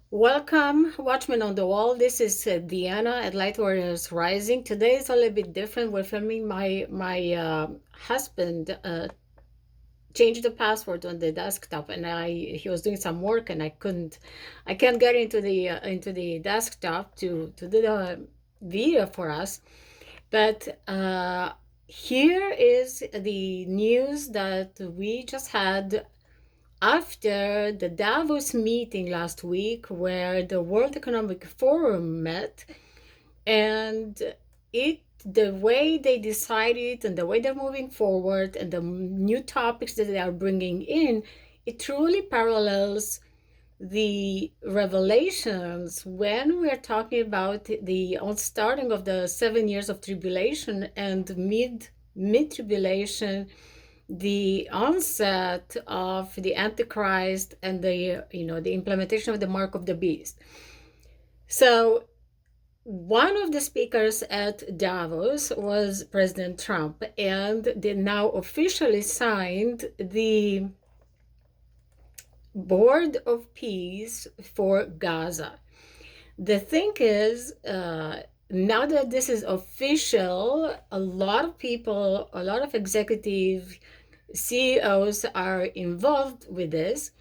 Welcome, Watchmen on the Wall. This is Deanna at Light Warriors Rising. Today is a little bit different. We're filming. My husband changed the password on the desktop, and he was doing some work, and I can't get into the desktop to do the video for us. But here is the news that we just had after the Davos meeting last week, where the World Economic Forum met, and the way they decided and the way they're moving forward and the new topics that they are bringing in, it truly parallels the revelations when we're talking about the starting of the 7 years of tribulation and mid tribulation, the onset of the Antichrist and the implementation of the mark of the beast. So one of the speakers at Davos was President Trump, and they now officially signed the Board of Peace for Gaza. The thing is, now that this is official, a lot of people, a lot of executive CEOs are involved with this.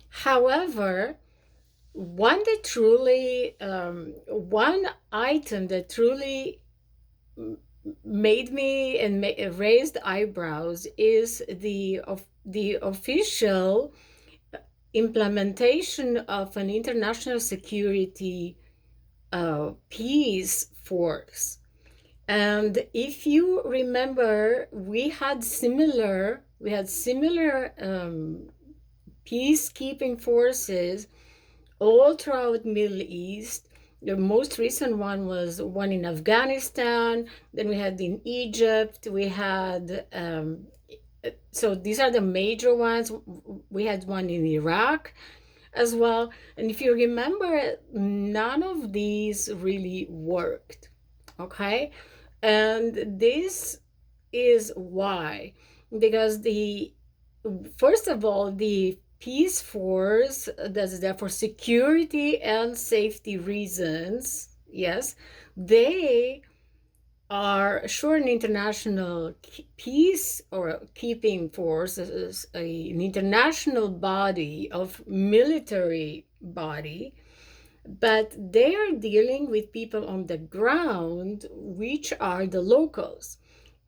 However, one item that truly made me and raised eyebrows is the official implementation of an international security peace force. And if you remember, we had similar peacekeeping forces all throughout Middle East. The most recent one was one in Afghanistan. Then we had in Egypt. We had so these are the major ones. We had one in Iraq as well. And if you remember, none of these really worked. Okay, and this is why, because first of all, the peace force that's there for security and safety reasons, yes, they are sure an international peace or keeping force, an international body of military body, but they are dealing with people on the ground, which are the locals.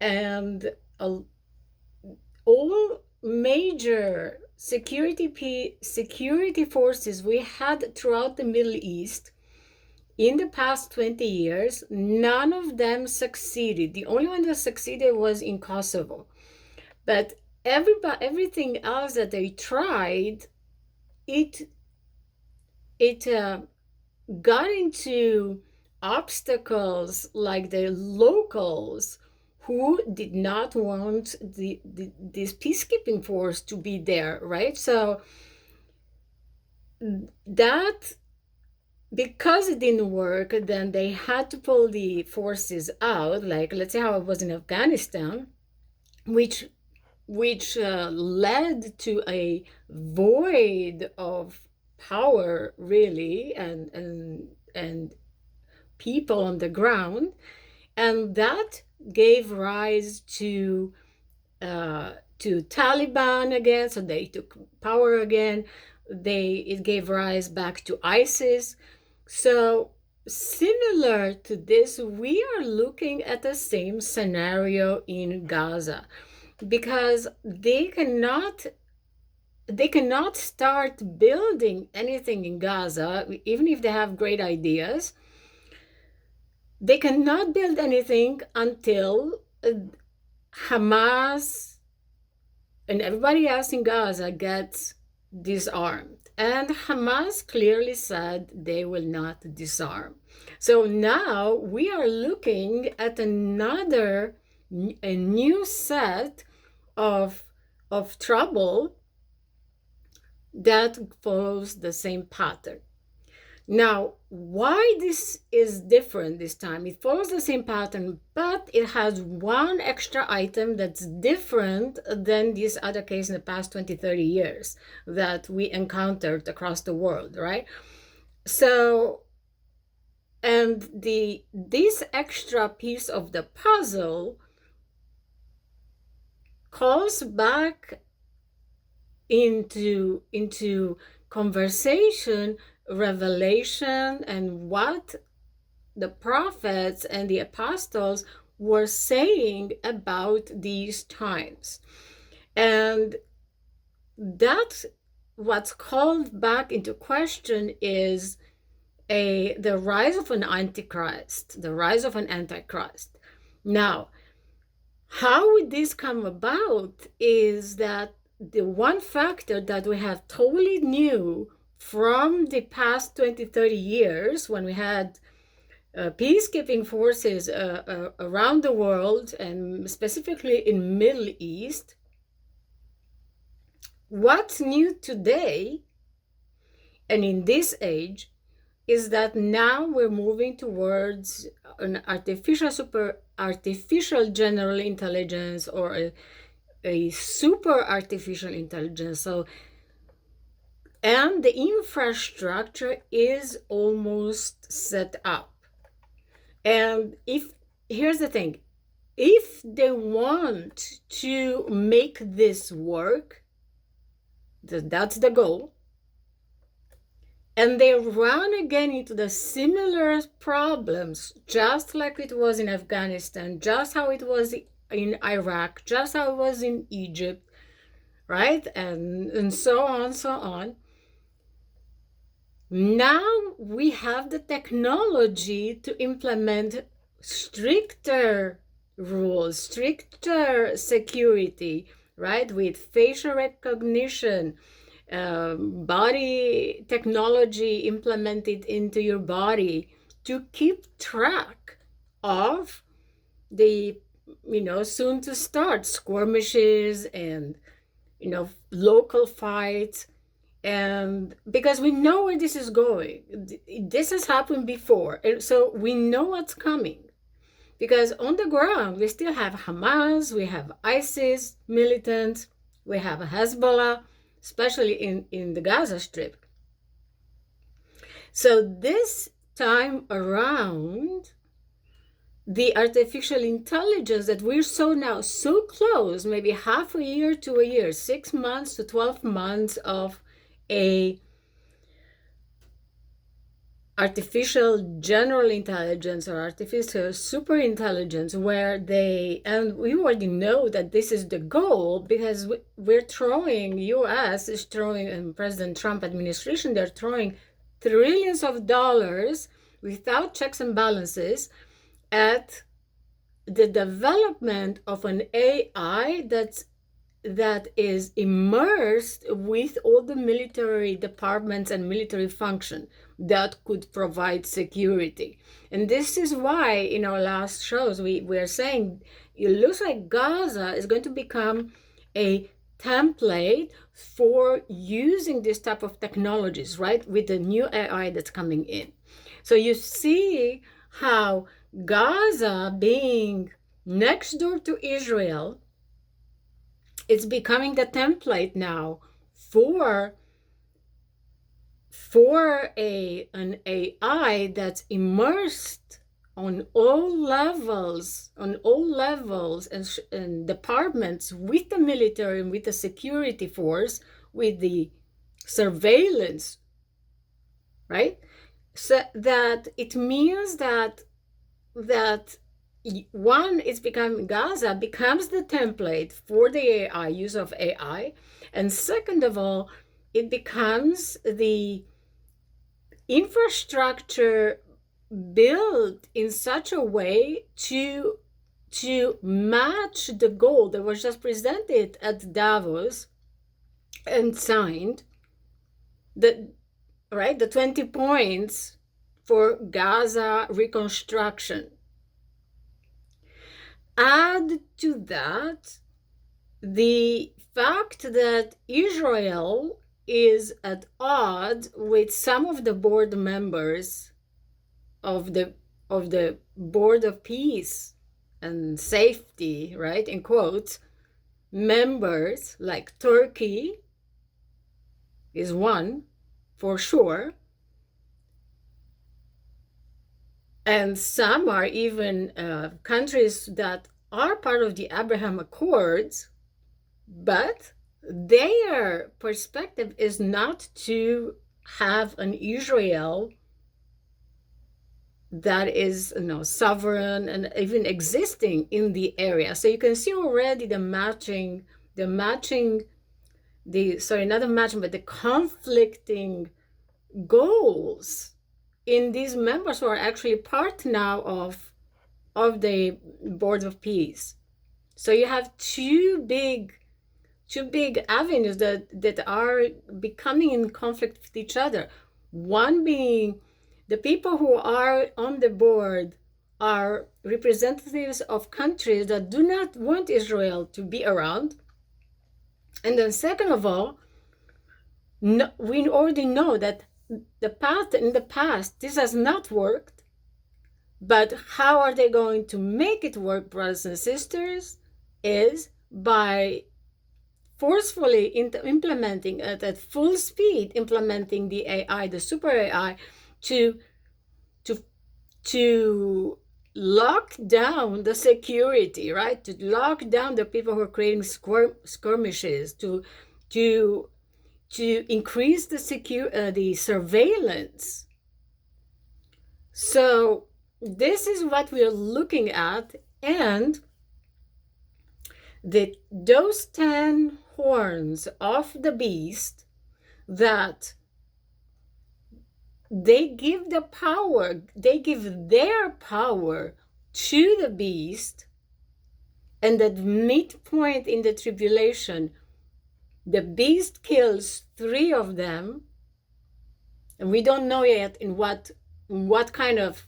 And all major security forces we had throughout the Middle East in the past 20 years, none of them succeeded. The only one that succeeded was in Kosovo. But everything else that they tried, it got into obstacles like the locals who did not want this peacekeeping force to be there, right? So that, because it didn't work, then they had to pull the forces out, like let's say how it was in Afghanistan, which led to a void of power, really, and people on the ground, and that gave rise to Taliban again. So they took power again. It gave rise back to ISIS. So similar to this, we are looking at the same scenario in Gaza, because they cannot start building anything in Gaza, even if they have great ideas. They cannot build anything until Hamas and everybody else in Gaza gets disarmed. And Hamas clearly said they will not disarm. So now we are looking at a new set of trouble that follows the same pattern. Now, why this is different this time? It follows the same pattern, but it has one extra item that's different than this other case in the past 20, 30 years that we encountered across the world, right? So, and this extra piece of the puzzle calls back into conversation, revelation, and what the prophets and the apostles were saying about these times. And that's what's called back into question is the rise of an antichrist, the rise of an antichrist. Now, how would this come about is that the one factor that we have totally new from the past 20, 30 years when we had peacekeeping forces around the world and specifically in Middle East, what's new today and in this age is that now we're moving towards an artificial general intelligence or a super artificial intelligence. So, and the infrastructure is almost set up. And here's the thing, if they want to make this work, that's the goal, and they run again into the similar problems, just like it was in Afghanistan, just how it was in Iraq, just how it was in Egypt, right? And so on. Now we have the technology to implement stricter rules, stricter security, right? With facial recognition, body technology implemented into your body to keep track of the, soon to start skirmishes and, local fights. And because we know where this is going, this has happened before. And so we know what's coming. Because on the ground, we still have Hamas, we have ISIS militants, we have Hezbollah, especially in the Gaza Strip. So this time around, the artificial intelligence that we're so close, maybe half a year to a year, 6 months to 12 months of a artificial general intelligence or artificial super intelligence, where and we already know that this is the goal, because we're throwing, US is throwing, and President Trump administration, they're throwing trillions of dollars without checks and balances at the development of an AI that is immersed with all the military departments and military function that could provide security. And this is why in our last shows we're saying it looks like Gaza is going to become a template for using this type of technologies, right, with the new AI that's coming in. So you see how Gaza, being next door to Israel, it's becoming the template now for an AI that's immersed on all levels and departments, with the military and with the security force, with the surveillance, right? So that it means that one, it's becoming, Gaza becomes the template for the AI, use of AI. And second of all, it becomes the infrastructure built in such a way to match the goal that was just presented at Davos and signed, the 20 points for Gaza reconstruction. Add to that the fact that Israel is at odds with some of the board members of the Board of Peace and Safety, right, in quotes, members, like Turkey is one for sure, And some are even countries that are part of the Abraham Accords, but their perspective is not to have an Israel that is, sovereign and even existing in the area. So you can see already the matching, the sorry, not the matching, but the conflicting goals in these members who are actually part now of the Board of Peace. So you have two big avenues that are becoming in conflict with each other. One being the people who are on the board are representatives of countries that do not want Israel to be around. And then second of all, no, we already know that in the past, this has not worked. But how are they going to make it work, brothers and sisters, is by forcefully implementing at full speed, implementing the AI, the super AI, to to to lock down the security, right? To lock down the people who are creating skirmishes, to increase the surveillance. So this is what we are looking at, and those 10 horns of the beast, that they give their power to the beast, and at midpoint in the tribulation, the beast kills 3 of them, and we don't know yet in what kind of,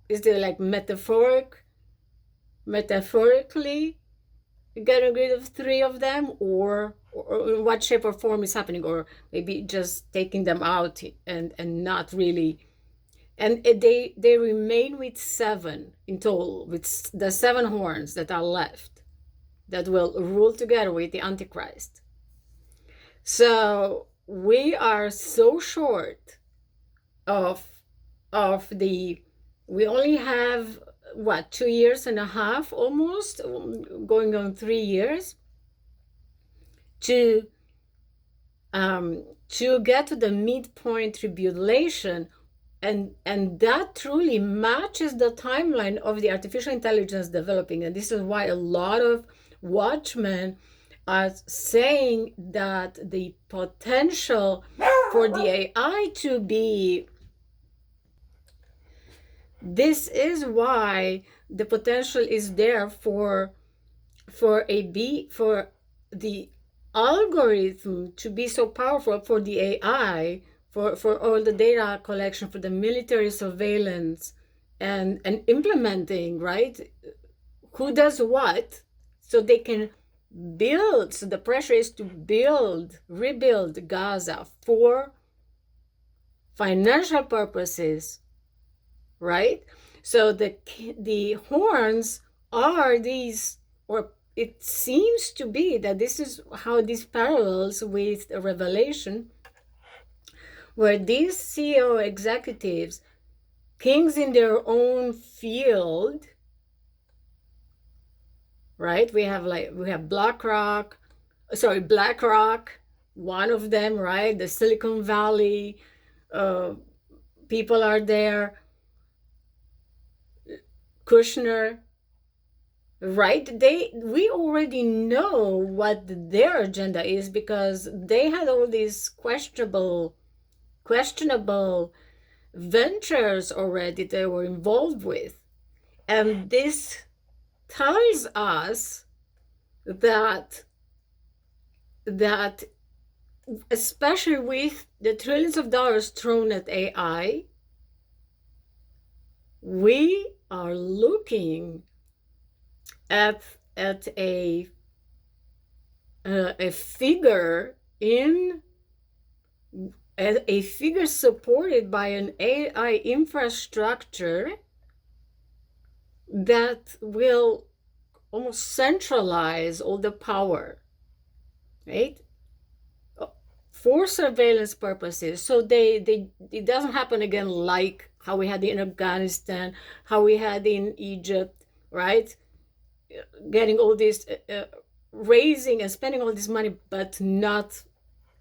is there like metaphorically getting rid of 3 of them, or in what shape or form is happening, or maybe just taking them out and not really. And they remain with 7 in total, with the 7 horns that are left, that will rule together with the Antichrist. So we are so short of we only have, what, 2.5 years almost, going on 3 years, to get to the midpoint tribulation, and that truly matches the timeline of the artificial intelligence developing. And this is why a lot of watchmen are saying that the potential for the AI to be, this is why the potential is there for the algorithm to be so powerful, for the AI, for all the data collection, for the military surveillance, and implementing, right? Who does what, so they can build. So the pressure is to rebuild Gaza for financial purposes, right? So the horns are these, or it seems to be that this is how this parallels with Revelation, where these CEO executives, kings in their own field, right? We have BlackRock, one of them, right? The Silicon Valley people are there, Kushner, right? We already know what their agenda is, because they had all these questionable ventures already they were involved with. And this tells us that especially with the trillions of dollars thrown at AI, we are looking at a figure supported by an AI infrastructure that will almost centralize all the power, right? For surveillance purposes. So it doesn't happen again like how we had in Afghanistan, how we had in Egypt, right? Getting all this, raising and spending all this money, but not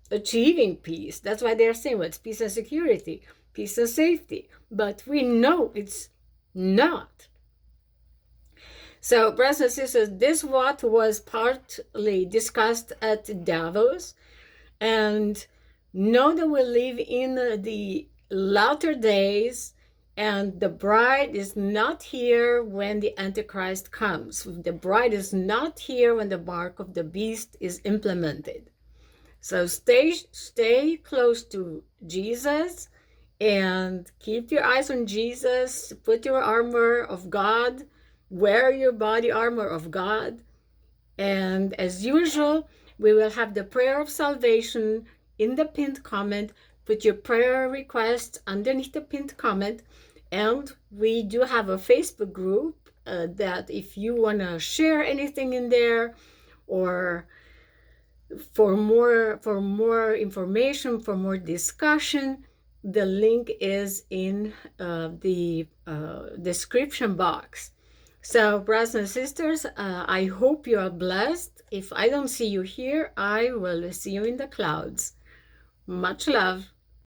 achieving peace. That's why they're saying, well, it's peace and security, peace and safety. But we know it's not. So, brothers and sisters, this what was partly discussed at Davos. And know that we live in the latter days, and the bride is not here when the Antichrist comes. The bride is not here when the mark of the beast is implemented. So stay close to Jesus and keep your eyes on Jesus. Put your armor of God, wear your body armor of God. And as usual, we will have the prayer of salvation in the pinned comment. Put your prayer requests underneath the pinned comment. And we do have a Facebook group that if you want to share anything in there, or for more information, for more discussion, the link is in the description box. So, brothers and sisters, I hope you are blessed. If I don't see you here, I will see you in the clouds. Much love.